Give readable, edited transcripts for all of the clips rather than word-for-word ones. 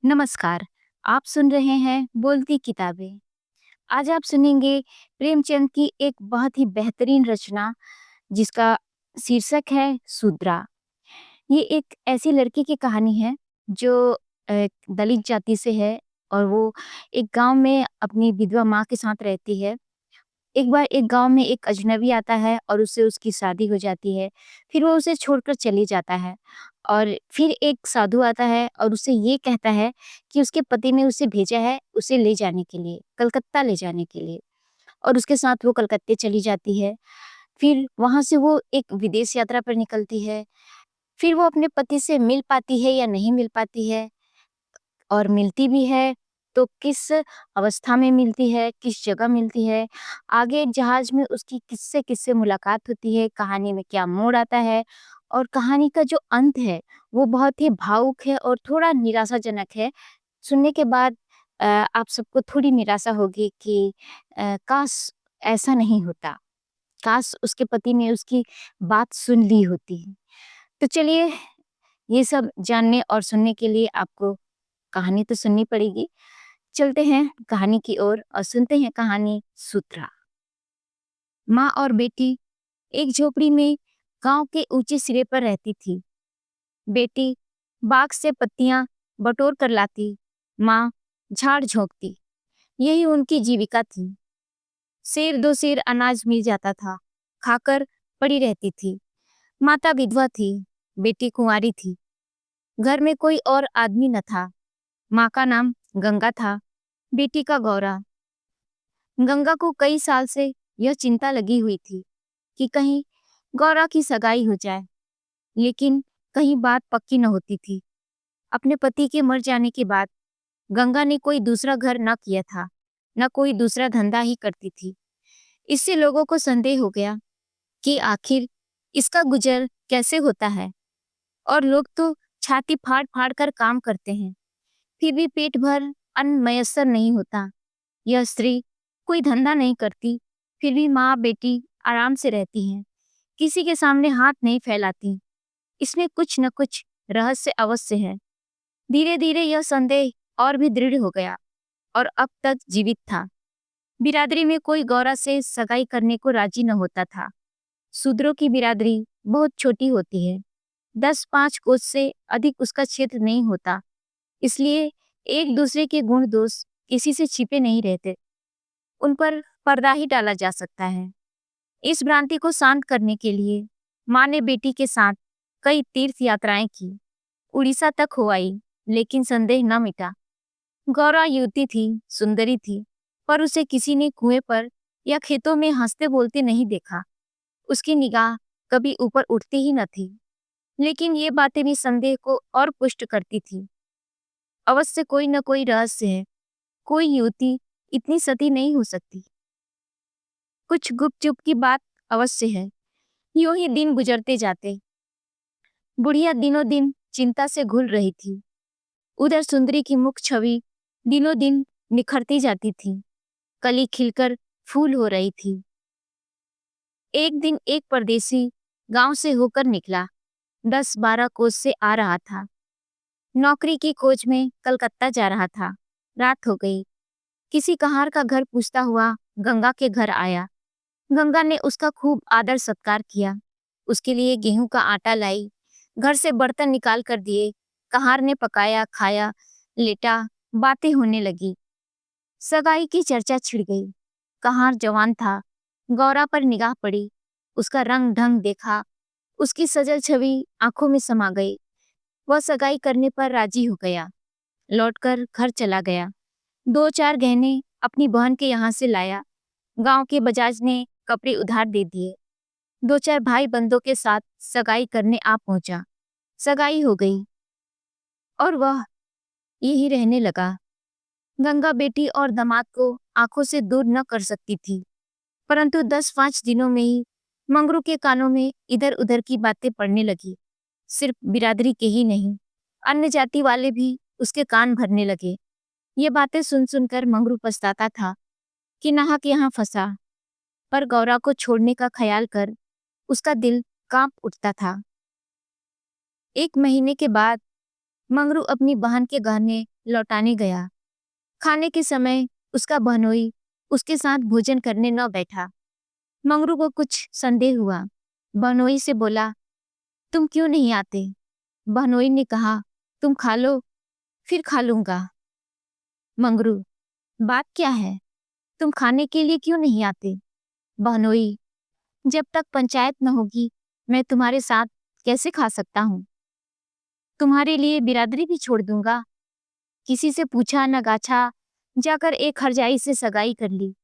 नमस्कार। आप सुन रहे हैं बोलती किताबें। आज आप सुनेंगे प्रेमचंद की एक बहुत ही बेहतरीन रचना जिसका शीर्षक है शूद्रा। ये एक ऐसी लड़की की कहानी है जो दलित जाति से है और वो एक गांव में अपनी विधवा माँ के साथ रहती है। एक बार एक गाँव में एक अजनबी आता है और उससे उसकी शादी हो जाती है। फिर वो उसे छोड़कर चले जाता है और फिर एक साधु आता है और उससे ये कहता है कि उसके पति ने उसे भेजा है उसे ले जाने के लिए, कलकत्ता ले जाने के लिए। और उसके साथ वो कलकत्ते चली जाती है। फिर वहाँ से वो एक विदेश यात्रा पर निकलती है। फिर वो अपने पति से मिल पाती है या नहीं मिल पाती है, और मिलती भी है तो किस अवस्था में मिलती है, किस जगह मिलती है, आगे जहाज में उसकी किससे किससे मुलाकात होती है, कहानी में क्या मोड़ आता है। और कहानी का जो अंत है वो बहुत ही भावुक है और थोड़ा निराशाजनक है। सुनने के बाद आप सबको थोड़ी निराशा होगी कि काश ऐसा नहीं होता, काश उसके पति ने उसकी बात सुन ली होती। तो चलिए, ये सब जानने और सुनने के लिए आपको कहानी तो सुननी पड़ेगी। चलते हैं कहानी की ओर और सुनते हैं कहानी सूत्रा। माँ और बेटी एक झोपड़ी में गांव के ऊंचे सिरे पर रहती थी। बेटी बाग से पत्तियां बटोर कर लाती, माँ झाड़ झोंकती। यही उनकी जीविका थी। सेर दो सेर अनाज मिल जाता था, खाकर पड़ी रहती थी। माता विधवा थी, बेटी कुंवारी थी। घर में कोई और आदमी न था। माँ का नाम गंगा था, बेटी का गौरा। गंगा को कई साल से यह चिंता लगी हुई थी कि कहीं गौरा की सगाई हो जाए, लेकिन कहीं बात पक्की न होती थी। अपने पति के मर जाने के बाद गंगा ने कोई दूसरा घर न किया था, न कोई दूसरा धंधा ही करती थी। इससे लोगों को संदेह हो गया कि आखिर इसका गुजर कैसे होता है। और लोग तो छाती फाड़ फाड़ कर काम करते हैं, फिर भी पेट भर अन्न मयस्सर नहीं होता। यह स्त्री कोई धंधा नहीं करती, फिर भी माँ बेटी आराम से रहती हैं, किसी के सामने हाथ नहीं फैलाती। इसमें कुछ न कुछ रहस्य अवश्य है। धीरे धीरे यह संदेह और भी दृढ़ हो गया और अब तक जीवित था। बिरादरी में कोई गौरा से सगाई करने को राजी न होता था। शूद्रों की बिरादरी बहुत छोटी होती है, 10-5 कोस से अधिक उसका क्षेत्र नहीं होता। इसलिए एक दूसरे के गुण दोष किसी से छिपे नहीं रहते, उन पर पर्दा ही डाला जा सकता है। इस भ्रांति को शांत करने के लिए माँ ने बेटी के साथ कई तीर्थ यात्राएं की, उड़ीसा तक हो आई, लेकिन संदेह न मिटा। गौरा युवती थी, सुंदरी थी, पर उसे किसी ने कुएं पर या खेतों में हंसते बोलते नहीं देखा। उसकी निगाह कभी ऊपर उठती ही न थी। लेकिन ये बातें भी संदेह को और पुष्ट करती थी। अवश्य कोई न कोई रहस्य है, कोई युवती इतनी सती नहीं हो सकती। कुछ गुपचुप की बात अवश्य है। यूं ही दिन गुजरते जाते। बुढ़िया दिनों दिन चिंता से घुल रही थी। उधर सुंदरी की मुख छवि दिनों दिन निखरती जाती थी, कली खिलकर फूल हो रही थी। एक दिन एक परदेसी गांव से होकर निकला, 10-12 कोस से आ रहा था। नौकरी की खोज में कलकत्ता जा रहा था। रात हो गई। किसी कहार का घर पूछता हुआ गंगा के घर आया। गंगा ने उसका खूब आदर सत्कार किया, उसके लिए गेहूं का आटा लाई, घर से बर्तन निकाल कर दिए। कहार ने पकाया, खाया, लेटा, बातें होने लगी। सगाई की चर्चा छिड़ गई। कहार जवान था। गौरा पर निगाह पड़ी, उसका रंग ढंग देखा, उसकी सजल छवि आंखों में समा गई। वह सगाई करने पर राजी हो गया, लौटकर घर चला गया। 2-4 गहने अपनी बहन के यहाँ से लाया। गांव के बजाज ने कपड़े उधार दे दिए। 2-4 भाई बंदों के साथ सगाई करने आ पहुंचा। सगाई हो गई और वह यही रहने लगा। गंगा बेटी और दामाद को आंखों से दूर न कर सकती थी, परंतु 10-5 दिनों में ही मंगरू के कानों में इधर उधर की बातें पड़ने लगी। सिर्फ बिरादरी के ही नहीं, अन्य जाति वाले भी उसके कान भरने लगे। ये बातें सुन सुनकर मंगरू पछताता था कि नाहक यहाँ फंसा, पर गौरा को छोड़ने का ख्याल कर उसका दिल कांप उठता था। 1 महीने के बाद मंगरू अपनी बहन के गहने लौटाने गया। खाने के समय उसका बहनोई उसके साथ भोजन करने न बैठा। मंगरू को कुछ संदेह हुआ। बहनोई से बोला, तुम क्यों नहीं आते? बहनोई ने कहा, तुम खा लो, फिर खा लूंगा। मंगरू, बात क्या है? तुम खाने के लिए क्यों नहीं आते? बहनोई, जब तक पंचायत न होगी मैं तुम्हारे साथ कैसे खा सकता हूँ? तुम्हारे लिए बिरादरी भी छोड़ दूंगा। किसी से पूछा न गाछा, जाकर एक हरजाई से सगाई कर ली।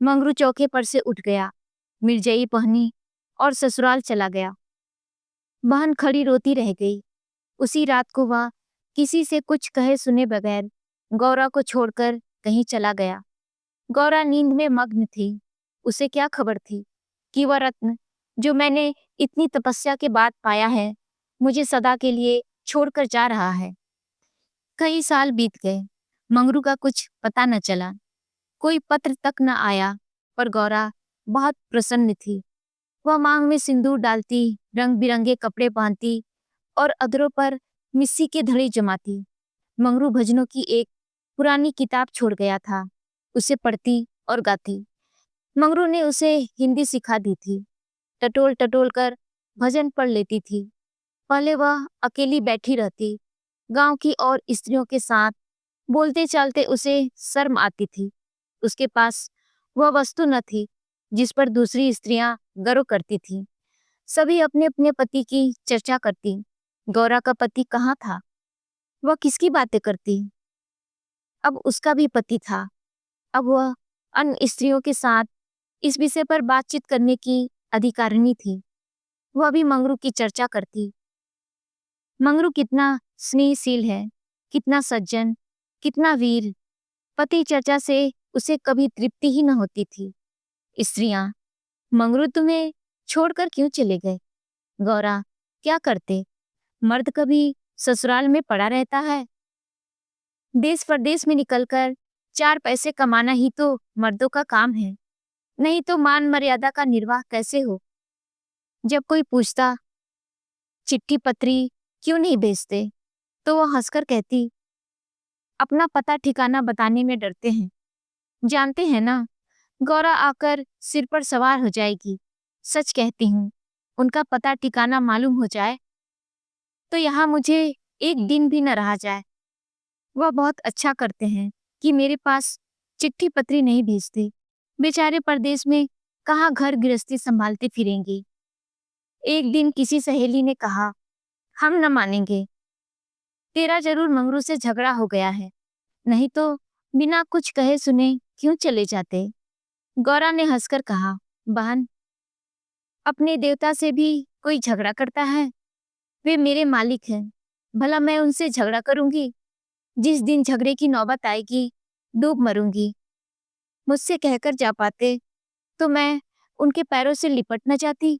मंगरू चौके पर से उठ गया, मिर्जई पहनी और ससुराल चला गया। बहन खड़ी रोती रह गई। उसी रात को वह किसी से कुछ कहे सुने बगैर गौरा को छोड़कर कहीं चला गया। गौरा नींद में मग्न थी। उसे क्या खबर थी कि वह रत्न जो मैंने इतनी तपस्या के बाद पाया है, मुझे सदा के लिए छोड़कर जा रहा है। कई साल बीत गए, मंगरू का कुछ पता न चला। कोई पत्र तक न आया, पर गौरा बहुत प्रसन्न थी। वह मांग में सिंदूर डालती, रंग बिरंगे कपड़े पहनती और अधरों पर मिस्सी के धड़े जमाती। मंगरू भजनों की एक पुरानी किताब छोड़ गया था, उसे पढ़ती और गाती। मंगरू ने उसे हिंदी सिखा दी थी। टटोल टटोल कर भजन पढ़ लेती थी। पहले वह अकेली बैठी रहती, गांव की और स्त्रियों के साथ बोलते चालते उसे शर्म आती थी। उसके पास वह वस्तु न थी जिस पर दूसरी स्त्रियां गर्व करती थीं। सभी अपने अपने पति की चर्चा करती। गौरा का पति कहाँ था? वह किसकी बातें करती? अब उसका भी पति था। अब वह अन्य स्त्रियों के साथ इस विषय पर बातचीत करने की अधिकारिणी थी। वह भी मंगरू की चर्चा करती। मंगरू कितना स्नेहशील है, कितना सज्जन, कितना वीर। पति चर्चा से उसे कभी तृप्ति ही न होती थी। स्त्रियां, मंगरू तुम्हें छोड़कर क्यों चले गए? गौरा, क्या करते? मर्द कभी ससुराल में पड़ा रहता है? देश परदेश में निकलकर 4 पैसे कमाना ही तो मर्दों का काम है। नहीं तो मान मर्यादा का निर्वाह कैसे हो? जब कोई पूछता, चिट्ठी पत्री क्यों नहीं भेजते, तो वह हंसकर कहती, अपना पता ठिकाना बताने में डरते हैं। जानते हैं ना, गौरा आकर सिर पर सवार हो जाएगी। सच कहती हूँ, उनका पता ठिकाना मालूम हो जाए तो यहाँ मुझे एक दिन भी न रहा जाए। वह बहुत अच्छा करते हैं कि मेरे पास चिट्ठी पत्री नहीं भेजते। बेचारे परदेश में कहाँ घर गृहस्थी संभालते फिरेंगे। एक दिन किसी सहेली ने कहा, हम न मानेंगे, तेरा जरूर मंगरू से झगड़ा हो गया है, नहीं तो बिना कुछ कहे सुने क्यों चले जाते। गौरा ने हंसकर कहा, बहन, अपने देवता से भी कोई झगड़ा करता है? वे मेरे मालिक हैं, भला मैं उनसे झगड़ा करूंगी? जिस दिन झगड़े की नौबत आएगी, डूब मरूंगी। मुझसे कहकर जा पाते तो मैं उनके पैरों से लिपट न जाती।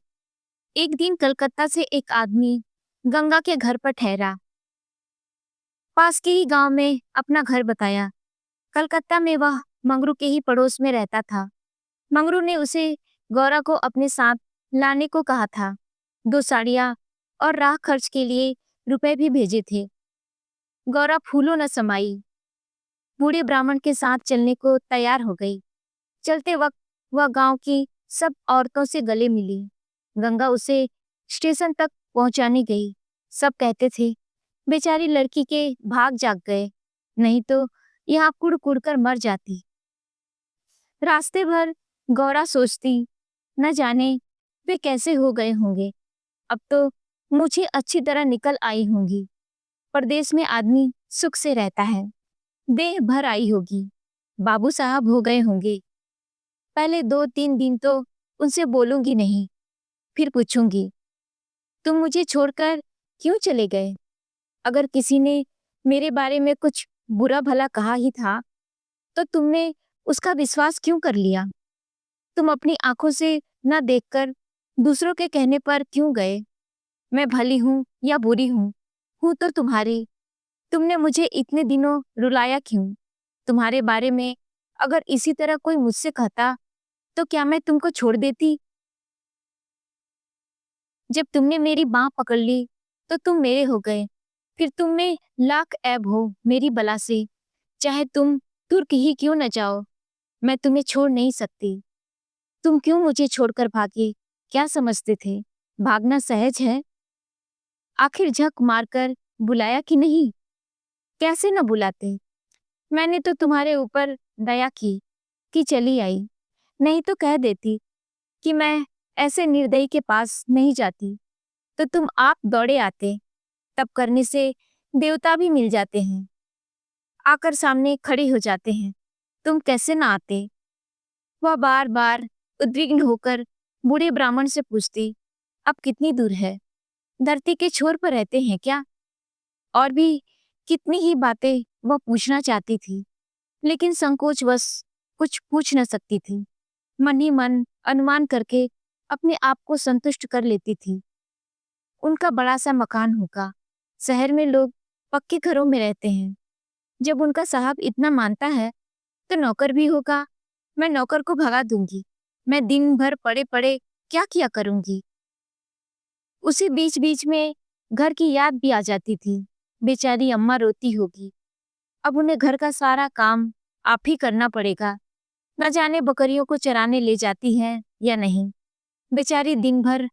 एक दिन कलकत्ता से एक आदमी गंगा के घर पर ठहरा। पास के ही गांव में अपना घर बताया। कलकत्ता में वह मंगरू के ही पड़ोस में रहता था। मंगरू ने उसे गौरा को अपने साथ लाने को कहा था। 2 साड़ियां और राह खर्च के लिए रुपए भी भेजे थे। गौरा फूलों न समाई, बूढ़े ब्राह्मण के साथ चलने को तैयार हो गई। चलते वक्त वह गांव की सब औरतों से गले मिली। गंगा उसे स्टेशन तक पहुंचाने गई। सब कहते थे, बेचारी लड़की के भाग जाग गए, नहीं तो यहाँ कुड़ कुड़ कर मर जाती। रास्ते भर गौरा सोचती, न जाने वे कैसे हो गए होंगे। अब तो मुझे अच्छी तरह निकल आई होंगी। परदेश में आदमी सुख से रहता है, देह भर आई होगी, बाबू साहब हो गए होंगे। पहले 2-3 दिन तो उनसे बोलूंगी नहीं, फिर पूछूंगी, तुम मुझे छोड़कर क्यों चले गए? अगर किसी ने मेरे बारे में कुछ बुरा भला कहा ही था, तो तुमने उसका विश्वास क्यों कर लिया? तुम अपनी आंखों से न देखकर दूसरों के कहने पर क्यों गए? मैं भली हूँ या बुरी हूँ तो तुम्हारी। तुमने मुझे इतने दिनों रुलाया क्यों? तुम्हारे बारे में अगर इसी तरह कोई मुझसे कहता, तो क्या मैं तुमको छोड़ देती? जब तुमने मेरी बांह पकड़ ली, तो तुम मेरे हो गए, फिर तुम में लाख ऐब हो मेरी बला से, चाहे तुम तुर्क ही क्यों न जाओ, मैं तुम्हें छोड़ नहीं सकती। तुम क्यों मुझे छोड़कर भागे? क्या समझते थे भागना सहज है? आखिर झक मारकर बुलाया कि नहीं? कैसे न बुलाते? मैंने तो तुम्हारे ऊपर दया की कि चली आई, नहीं तो कह देती कि मैं ऐसे निर्दयी के पास नहीं जाती, तो तुम आप दौड़े आते। तब करने से देवता भी मिल जाते हैं, आकर सामने खड़े हो जाते हैं, तुम कैसे ना आते? वह बार बार उद्विग्न होकर बूढ़े ब्राह्मण से पूछती, अब कितनी दूर है? धरती के छोर पर रहते हैं क्या? और भी कितनी ही बातें वह पूछना चाहती थी, लेकिन संकोचवश कुछ पूछ न सकती थी। मन ही मन अनुमान करके अपने आप को संतुष्ट कर लेती थी। उनका बड़ा सा मकान होगा, शहर में लोग पक्के घरों में रहते हैं। जब उनका साहब इतना मानता है तो नौकर भी होगा, मैं नौकर को भगा दूंगी। मैं दिन भर पड़े पड़े क्या किया करूंगी? उसी बीच बीच में घर की याद भी आ जाती थी। बेचारी अम्मा रोती होगी, अब उन्हें घर का सारा काम आप ही करना पड़ेगा। न जाने बकरियों को चराने ले जाती हैं या नहीं। बेचारी दिन भर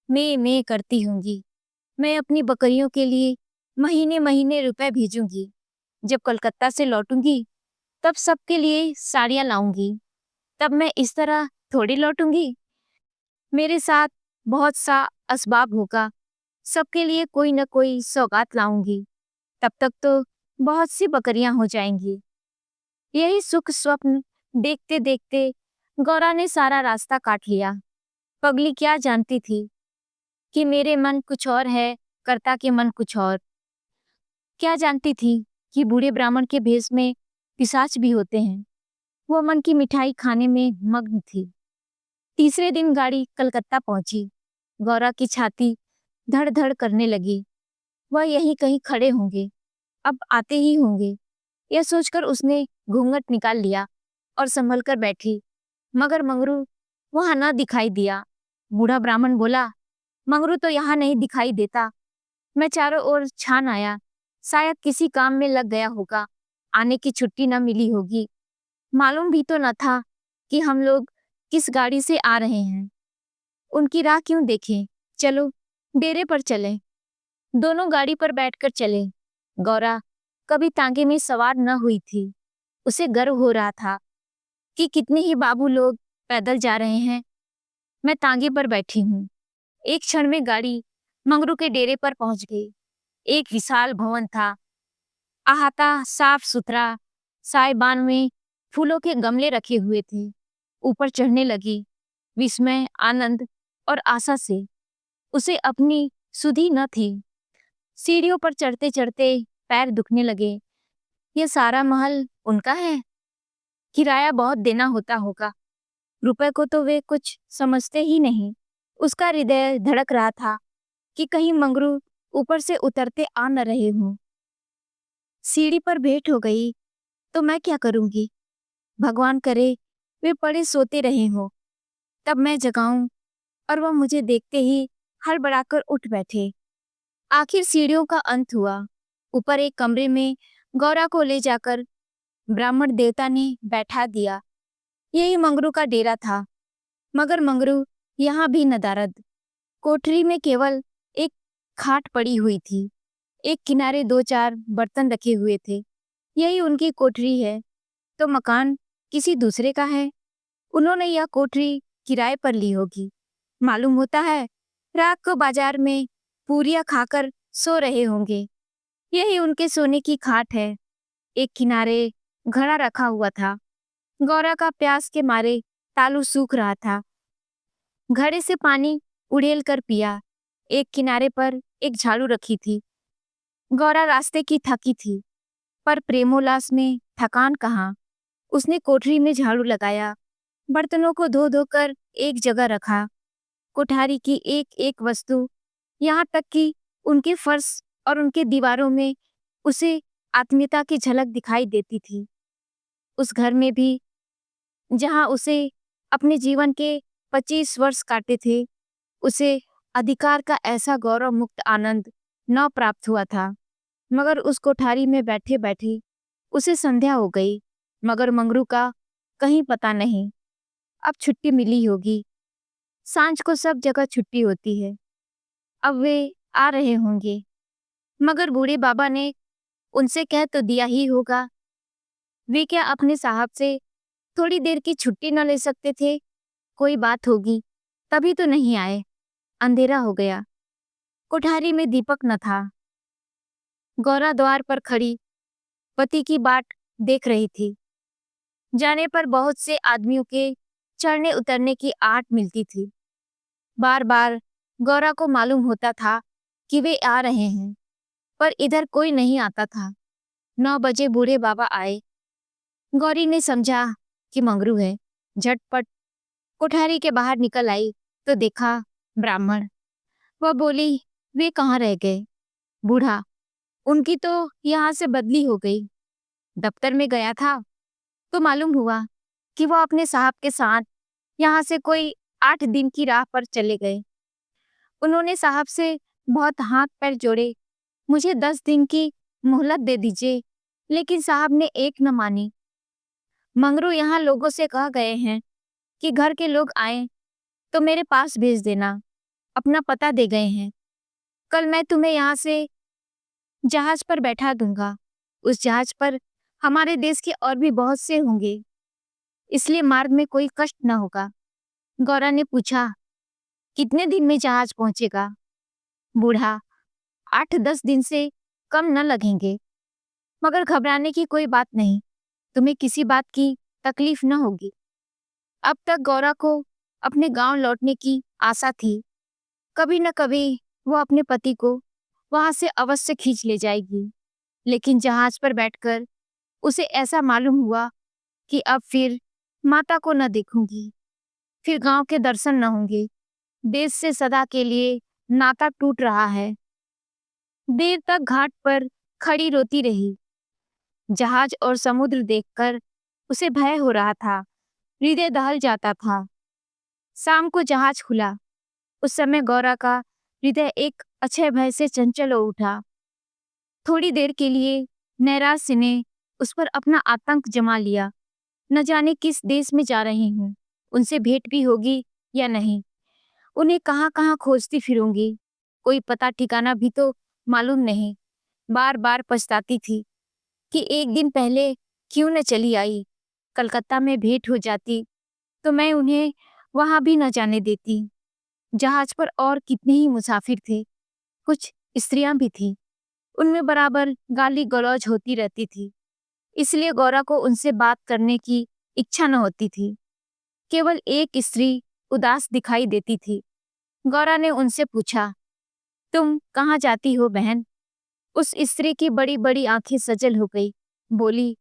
मैं करती होंगी। मैं अपनी बकरियों के लिए महीने महीने रुपए भेजूंगी। जब कलकत्ता से लौटूंगी तब सबके लिए साड़ियाँ लाऊंगी। तब मैं इस तरह थोड़ी लौटूंगी। मेरे साथ बहुत सा असबाब होगा, सबके लिए कोई न कोई सौगात लाऊंगी। तब तक तो बहुत सी बकरियां हो जाएंगी। यही सुख स्वप्न देखते देखते गौरा ने सारा रास्ता काट लिया। पगली क्या जानती थी कि मेरे मन कुछ और है, कर्ता के मन कुछ और। क्या जानती थी कि बूढ़े ब्राह्मण के भेष में पिशाच भी होते हैं। वो मन की मिठाई खाने में मग्न थी। तीसरे दिन गाड़ी कलकत्ता पहुंची। गौरा की छाती धड़ धड़ करने लगी। वह यहीं कहीं खड़े होंगे, अब आते ही होंगे। यह सोचकर उसने घूंघट निकाल लिया और संभल कर बैठी, मगर मंगरू वहां न दिखाई दिया। बूढ़ा ब्राह्मण बोला, मंगरू तो यहाँ नहीं दिखाई देता। मैं चारों ओर छान आया, शायद किसी काम में लग गया होगा, आने की छुट्टी न मिली होगी। मालूम भी तो न था कि हम लोग किस गाड़ी से आ रहे हैं। उनकी राह क्यों देखें, चलो डेरे पर चलें। दोनों गाड़ी पर बैठकर चले। गौरा कभी तांगे में सवार न हुई थी। उसे गर्व हो रहा था कि कितने ही बाबू लोग पैदल जा रहे हैं, मैं तांगे पर बैठी हूँ। एक क्षण में गाड़ी मंगरू के डेरे पर पहुंच गई। एक विशाल भवन था, अहाता साफ सुथरा। साइबान में फूलों के गमले रखे हुए थे। ऊपर चढ़ने लगी, विस्मय, आनंद और आशा से। उसे अपनी सुधि न थी। सीढ़ियों पर चढ़ते चढ़ते पैर दुखने लगे। यह सारा महल उनका है? किराया बहुत देना होता होगा। रुपए को तो वे कुछ समझते ही नहीं। उसका हृदय धड़क रहा था कि कहीं मंगरू ऊपर से उतरते आ न रहे हों। सीढ़ी पर भेंट हो गई तो मैं क्या करूंगी? भगवान करे वे पड़े सोते रहे हों, तब मैं जगाऊं और वह मुझे देखते ही हड़बड़ाकर उठ बैठे। आखिर सीढ़ियों का अंत हुआ। ऊपर एक कमरे में गौरा को ले जाकर ब्राह्मण देवता ने बैठा दिया। यही मंगरू का डेरा था, मगर मंगरू यहाँ भी नदारद। कोठरी में केवल एक खाट पड़ी हुई थी। एक किनारे दो चार बर्तन रखे हुए थे। यही उनकी कोठरी है, तो मकान किसी दूसरे का है। उन्होंने यह कोठरी किराए पर ली होगी। मालूम होता है रात को बाजार में पूरियां खाकर सो रहे होंगे। यही उनके सोने की खाट है। एक किनारे घड़ा रखा हुआ था। गौरा का प्यास के मारे तालू सूख रहा था। घड़े से पानी उड़ेल कर पिया। एक किनारे पर एक झाड़ू रखी थी। गौरा रास्ते की थकी थी, पर प्रेमोल्लास में थकान कहाँ। उसने कोठरी में झाड़ू लगाया, बर्तनों को धो धो कर एक जगह रखा। कोठारी की एक एक वस्तु, यहाँ तक कि उनके फर्श और उनके दीवारों में उसे आत्मीयता की झलक दिखाई देती थी। उस घर में भी जहाँ उसे अपने जीवन के 25 वर्ष काटे थे, उसे अधिकार का ऐसा गौरव मुक्त आनंद न प्राप्त हुआ था। मगर उस कोठारी में बैठे बैठे उसे संध्या हो गई, मगर मंगरू का कहीं पता नहीं। अब छुट्टी मिली होगी, सांझ को सब जगह छुट्टी होती है, अब वे आ रहे होंगे। मगर बूढ़े बाबा ने उनसे कह तो दिया ही होगा, वे क्या अपने साहब से थोड़ी देर की छुट्टी न ले सकते थे? कोई बात होगी, तभी तो नहीं आए। अंधेरा हो गया, कोठारी में दीपक न था। गौरा द्वार पर खड़ी पति की बाट देख रही थी। जाने पर बहुत से आदमियों के चढ़ने उतरने की आहट मिलती थी। बार बार गौरा को मालूम होता था कि वे आ रहे हैं, पर इधर कोई नहीं आता था। 9 बजे बूढ़े बाबा आए। गौरी ने समझा कि मंगरू है। झटपट कोठारी के बाहर निकल आई तो देखा ब्राह्मण। वह बोली, वे कहाँ रह गए? बूढ़ा, उनकी तो यहाँ से बदली हो गई। दफ्तर में गया था तो मालूम हुआ कि वह अपने साहब के साथ यहाँ से कोई 8 दिन की राह पर चले गए। उन्होंने साहब से बहुत हाथ पैर जोड़े, मुझे 10 दिन की मोहलत दे दीजिए, लेकिन साहब ने एक न मानी। मंगरू यहाँ लोगों से कह गए हैं कि घर के लोग आए तो मेरे पास भेज देना, अपना पता दे गए हैं। कल मैं तुम्हें यहाँ से जहाज पर बैठा दूंगा। उस जहाज पर हमारे देश के और भी बहुत से होंगे, इसलिए मार्ग में कोई कष्ट न होगा। गौरा ने पूछा, कितने दिन में जहाज पहुंचेगा? बूढ़ा, 8-10 दिन से कम न लगेंगे, मगर घबराने की कोई बात नहीं, तुम्हें किसी बात की तकलीफ न होगी। अब तक गौरा को अपने गांव लौटने की आशा थी। कभी न कभी वो अपने पति को वहां से अवश्य खींच ले जाएगी, लेकिन जहाज पर बैठकर उसे ऐसा मालूम हुआ कि अब फिर माता को न देखूंगी, फिर गांव के दर्शन न होंगे। देश से सदा के लिए नाता टूट रहा है। देर तक घाट पर खड़ी रोती रही। जहाज और समुद्र देखकर उसे भय हो रहा था, हृदय दहल जाता था। शाम को जहाज खुला। उस समय गौरा का हृदय एक अक्षय भय से चंचल हो उठा। थोड़ी देर के लिए नैराश्य ने उस पर अपना आतंक जमा लिया। न जाने किस देश में जा रही हूँ, उनसे भेंट भी होगी या नहीं, उन्हें कहाँ कहाँ खोजती फिरूंगी, कोई पता ठिकाना भी तो मालूम नहीं। बार बार पछताती थी कि एक दिन पहले क्यों न चली आई। कलकत्ता में भेंट हो जाती तो मैं उन्हें वहां भी न जाने देती। जहाज पर और कितने ही मुसाफिर थे, कुछ स्त्रियां भी थी, उनमें बराबर गाली गलौज होती रहती थी, इसलिए गौरा को उनसे बात करने की इच्छा न होती थी। केवल एक स्त्री उदास दिखाई देती थी। गौरा ने उनसे पूछा, तुम कहाँ जाती हो बहन? उस स्त्री की बड़ी बड़ी आंखें सजल हो गई। बोली,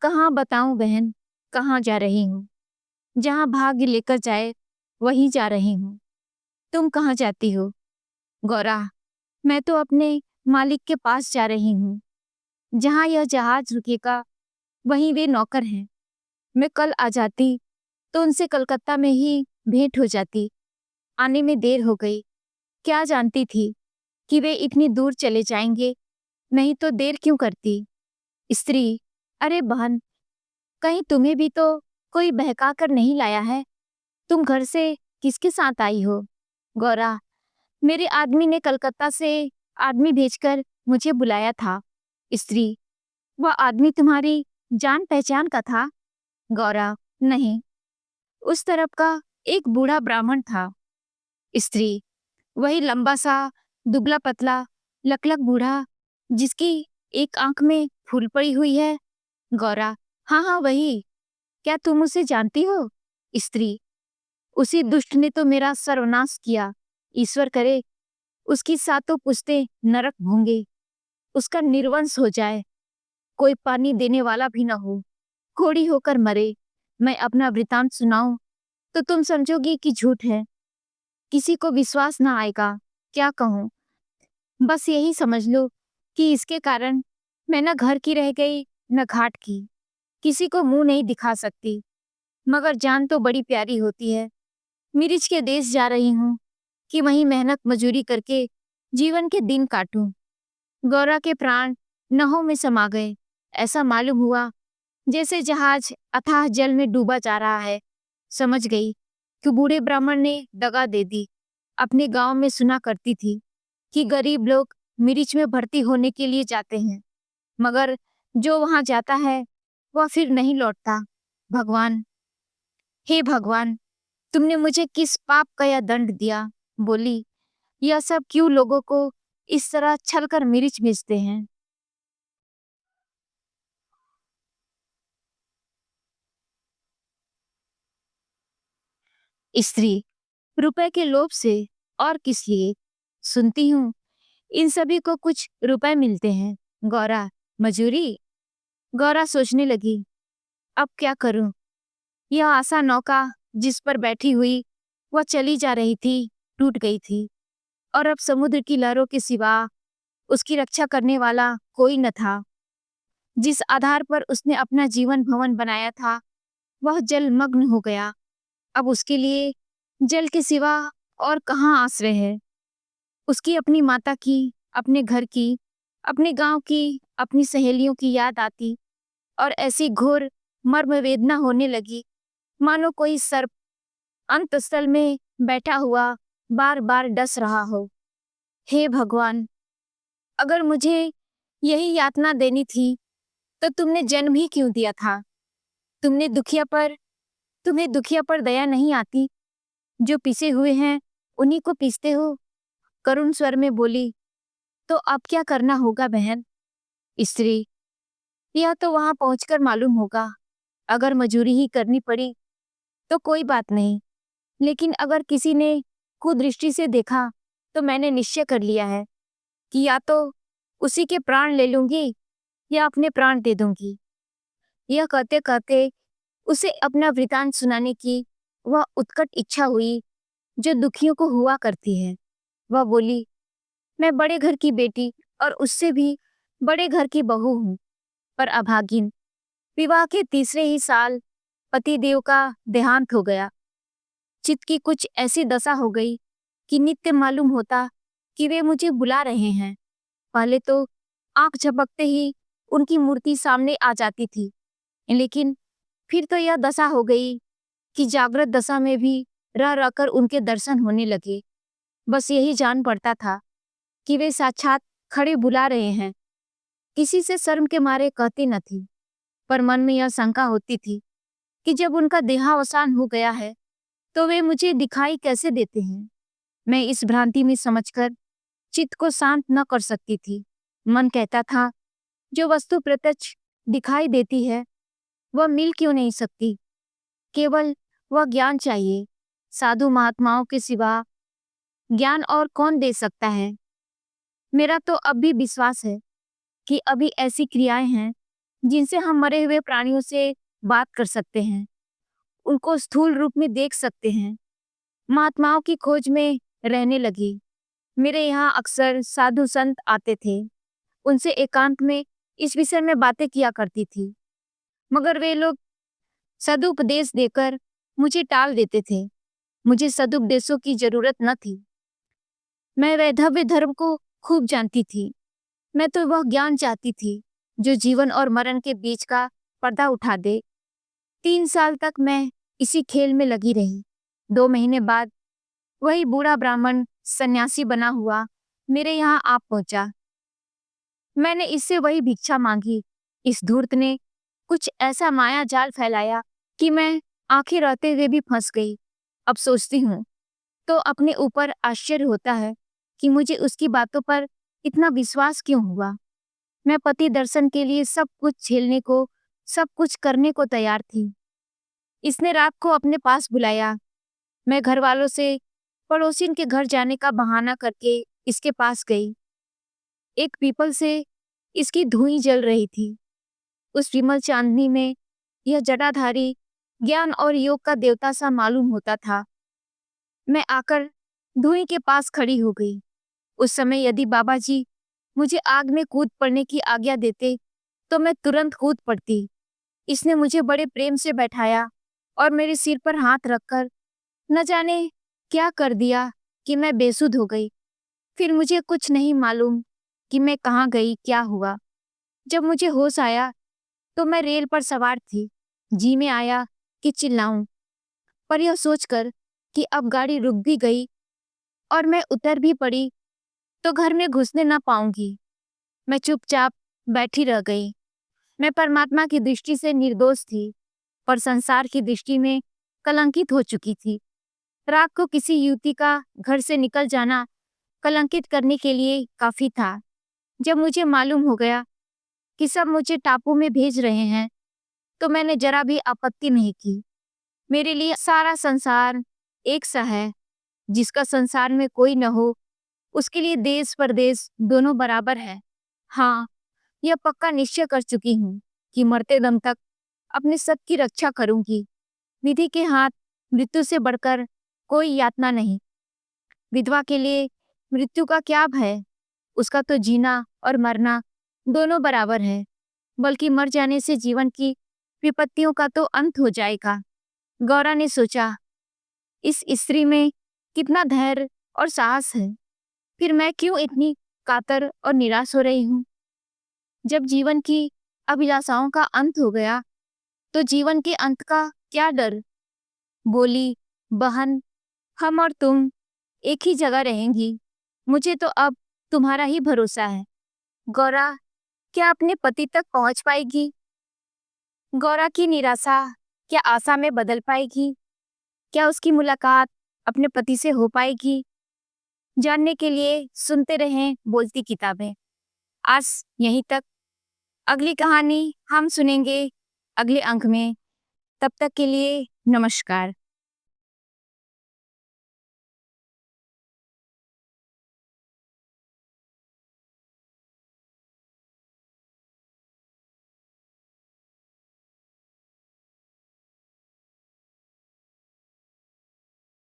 कहाँ बताऊं बहन, कहाँ जा रही हूँ? जहाँ भाग्य लेकर जाए वहीं जा रही हूँ। तुम कहाँ जाती हो? गौरा, मैं तो अपने मालिक के पास जा रही हूँ। जहाँ यह जहाज रुकेगा वहीं वे नौकर हैं। मैं कल आ जाती तो उनसे कलकत्ता में ही भेंट हो जाती। आने में देर हो गई। क्या जानती थी कि वे इतनी दूर चले जाएंगे, नहीं तो देर क्यों करती। स्त्री, अरे बहन, कहीं तुम्हें भी तो कोई बहका कर नहीं लाया है? तुम घर से किसके साथ आई हो? गौरा, मेरे आदमी ने कलकत्ता से आदमी भेजकर मुझे बुलाया था। स्त्री, वह आदमी तुम्हारी जान पहचान का था? गौरा, नहीं, उस तरफ का एक बूढ़ा ब्राह्मण था। स्त्री, वही लंबा सा दुबला पतला लकलक बूढ़ा जिसकी एक आंख में फूल पड़ी हुई है? गौरा, हाँ हाँ वही। क्या तुम उसे जानती हो? स्त्री, उसी दुष्ट ने तो मेरा सर्वनाश किया। ईश्वर करे उसकी सातों पुश्तें नरक भोंगे, उसका निर्वंश हो जाए, कोई पानी देने वाला भी न हो, घोड़ी होकर मरे। मैं अपना वृतांत सुनाऊं तो तुम समझोगी कि झूठ है, किसी को विश्वास न आएगा। क्या कहूँ, बस यही समझ लो कि इसके कारण मैं न घर की रह गई न घाट की। किसी को मुंह नहीं दिखा सकती, मगर जान तो बड़ी प्यारी होती है। मिर्च के देश जा रही हूँ कि वहीं मेहनत मजूरी करके जीवन के दिन काटूं। गौरा के प्राण नहों में समा गए। ऐसा मालूम हुआ जैसे जहाज अथाह जल में डूबा जा रहा है। समझ गई कि बूढ़े ब्राह्मण ने दगा दे दी। अपने गांव में सुना करती थी कि गरीब लोग मिर्च में भर्ती होने के लिए जाते हैं, मगर जो वहां जाता है वह फिर नहीं लौटता। भगवान, हे भगवान, तुमने मुझे किस पाप का यह दंड दिया? बोली, यह सब क्यों लोगों को इस तरह छलकर मिर्च बेचते हैं? स्त्री, रुपए के लोभ से और किस लिए? सुनती हूँ इन सभी को कुछ रुपए मिलते हैं। गौरा, मजूरी? गौरा सोचने लगी, अब क्या करूं? यह आशा नौका जिस पर बैठी हुई वह चली जा रही थी, टूट गई थी, और अब समुद्र की लहरों के सिवा उसकी रक्षा करने वाला कोई न था। जिस आधार पर उसने अपना जीवन भवन बनाया था वह जलमग्न हो गया। अब उसके लिए जल के सिवा और कहाँ आश्रय है? उसकी अपनी माता की, अपने घर की, अपने गांव की, अपनी सहेलियों की याद आती और ऐसी घोर मर्म वेदना होने लगी मानो कोई सर्प अंतस्थल में बैठा हुआ बार बार डस रहा हो। हे भगवान, अगर मुझे यही यातना देनी थी तो तुमने जन्म ही क्यों दिया था? तुमने दुखिया पर तुम्हें दुखिया पर दया नहीं आती? जो पिसे हुए हैं उन्हीं को पीसते हो। करुण स्वर में बोली, तो अब क्या करना होगा बहन? स्त्री, यह तो वहां पहुंचकर मालूम होगा। अगर मजूरी ही करनी पड़ी तो कोई बात नहीं, लेकिन अगर किसी ने कुदृष्टि से देखा तो मैंने निश्चय कर लिया है कि या तो उसी के प्राण ले लूंगी या अपने प्राण दे दूंगी। यह कहते कहते उसे अपना वृतांत सुनाने की वह उत्कट इच्छा हुई जो दुखियों को हुआ करती है। वह बोली, मैं बड़े घर की बेटी और उससे भी बड़े घर की बहू हूँ, पर अभागिन। विवाह के तीसरे ही साल पतिदेव का देहांत हो गया। चित्त की कुछ ऐसी दशा हो गई कि नित्य मालूम होता कि वे मुझे बुला रहे हैं। पहले तो आंख झपकते ही उनकी मूर्ति सामने आ जाती थी, लेकिन फिर तो यह दशा हो गई कि जागृत दशा में भी रह रहकर उनके दर्शन होने लगे। बस यही जान पड़ता था कि वे साक्षात खड़े बुला रहे हैं। किसी से शर्म के मारे कहती न थी, पर मन में यह शंका होती थी कि जब उनका देहावसान हो गया है तो वे मुझे दिखाई कैसे देते हैं। मैं इस भ्रांति में समझकर चित्त को शांत न कर सकती थी। मन कहता था, जो वस्तु प्रत्यक्ष दिखाई देती है वह मिल क्यों नहीं सकती? केवल वह ज्ञान चाहिए। साधु महात्माओं के सिवा ज्ञान और कौन दे सकता है? मेरा तो अब भी विश्वास है कि अभी ऐसी क्रियाएं हैं जिनसे हम मरे हुए प्राणियों से बात कर सकते हैं, उनको स्थूल रूप में देख सकते हैं। महात्माओं की खोज में रहने लगी। मेरे यहाँ अक्सर साधु संत आते थे। उनसे एकांत में इस विषय में बातें किया करती थी, मगर वे लोग सदुपदेश देकर मुझे टाल देते थे। मुझे सदुपदेशों की जरूरत न थी। मैं वैधव्य धर्म को खूब जानती थी। मैं तो वह ज्ञान चाहती थी जो जीवन और मरण के बीच का पर्दा उठा दे। 3 साल तक मैं इसी खेल में लगी रही। 2 महीने बाद वही बूढ़ा ब्राह्मण सन्यासी बना हुआ मेरे यहाँ आ पहुंचा। मैंने इससे वही भिक्षा मांगी। इस धूर्त ने कुछ ऐसा माया जाल फैलाया कि मैं आंखें रहते हुए भी फंस गई। अब सोचती हूँ तो अपने ऊपर आश्चर्य होता है कि मुझे उसकी बातों पर इतना विश्वास क्यों हुआ। मैं पति दर्शन के लिए सब कुछ झेलने को, सब कुछ करने को तैयार थी। इसने रात को अपने पास बुलाया। मैं घर वालों से पड़ोसिन के घर जाने का बहाना करके इसके पास गई। एक पीपल से इसकी धुई जल रही थी। उस विमल चांदनी में यह जटाधारी ज्ञान और योग का देवता सा मालूम होता था। मैं आकर धुई के पास खड़ी हो गई। उस समय यदि बाबा जी मुझे आग में कूद पड़ने की आज्ञा देते तो मैं तुरंत कूद पड़ती। इसने मुझे बड़े प्रेम से बैठाया और मेरे सिर पर हाथ रखकर न जाने क्या कर दिया कि मैं बेसुध हो गई। फिर मुझे कुछ नहीं मालूम। कि मैं कहाँ गई, क्या हुआ। जब मुझे होश आया तो मैं रेल पर सवार थी। जी में आया कि चिल्लाऊं, पर यह सोचकर कि अब गाड़ी रुक भी गई और मैं उतर भी पड़ी तो घर में घुसने ना पाऊंगी, मैं चुपचाप बैठी रह गई। मैं परमात्मा की दृष्टि से निर्दोष थी, पर संसार की दृष्टि में कलंकित हो चुकी थी। रात को किसी युवती का घर से निकल जाना कलंकित करने के लिए काफी था। जब मुझे मालूम हो गया कि सब मुझे टापू में भेज रहे हैं, तो मैंने जरा भी आपत्ति नहीं की। मेरे लिए सारा संसार एक सा है। जिसका संसार में कोई न हो, उसके लिए देश परदेश दोनों बराबर है। हाँ, यह पक्का निश्चय कर चुकी हूँ कि मरते दम तक अपने सब की रक्षा करूंगी। विधि के हाथ मृत्यु से बढ़कर कोई यातना नहीं। विधवा के लिए मृत्यु का क्या भय? उसका तो जीना और मरना दोनों बराबर है। बल्कि मर जाने से जीवन की विपत्तियों का तो अंत हो जाएगा। गौरा ने सोचा, इस स्त्री में कितना धैर्य और साहस है। फिर मैं क्यों इतनी कातर और निराश हो रही हूँ? जब जीवन की अभिलाषाओं का अंत हो गया, तो जीवन के अंत का क्या डर? बोली, बहन, हम और तुम एक ही जगह रहेंगी। मुझे तो अब तुम्हारा ही भरोसा है। गौरा क्या अपने पति तक पहुंच पाएगी? गौरा की निराशा क्या आशा में बदल पाएगी? क्या उसकी मुलाकात अपने पति से हो पाएगी? जानने के लिए सुनते रहें बोलती किताबें। आज यहीं तक। अगली कहानी हम सुनेंगे अगले अंक में। तब तक के लिए नमस्कार।